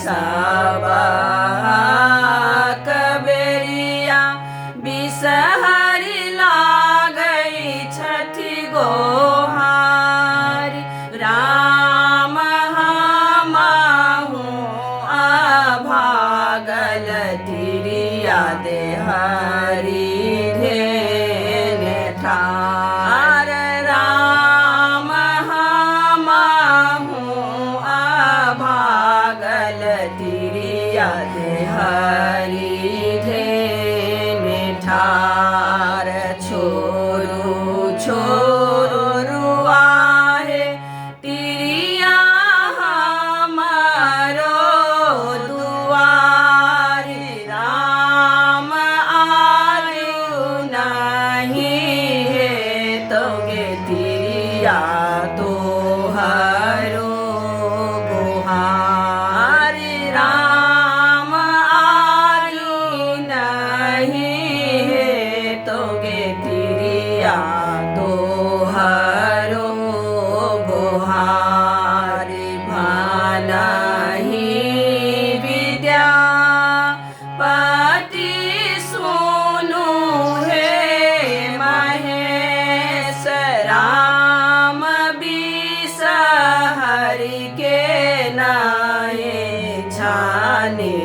सब कबेरिया बिसहरी लागई छठी गोहारी। राम हमाहूँ अभागल तिरिया देहरी धेन ठार। राम हमाहूँ अभागल तिरिया देहरी धेन ठार। छोरू छोरू रुआहे तिरिया हमारो दुआरी। राम आयु नहीं है तोगे तिरिया तोहरो गुहारी। राम आयु नहीं है तोगे तिरिया तोहरो गुहारी। भानहि विद्या पति सुनु हे महेश। राम बिसहरि के नाये छाने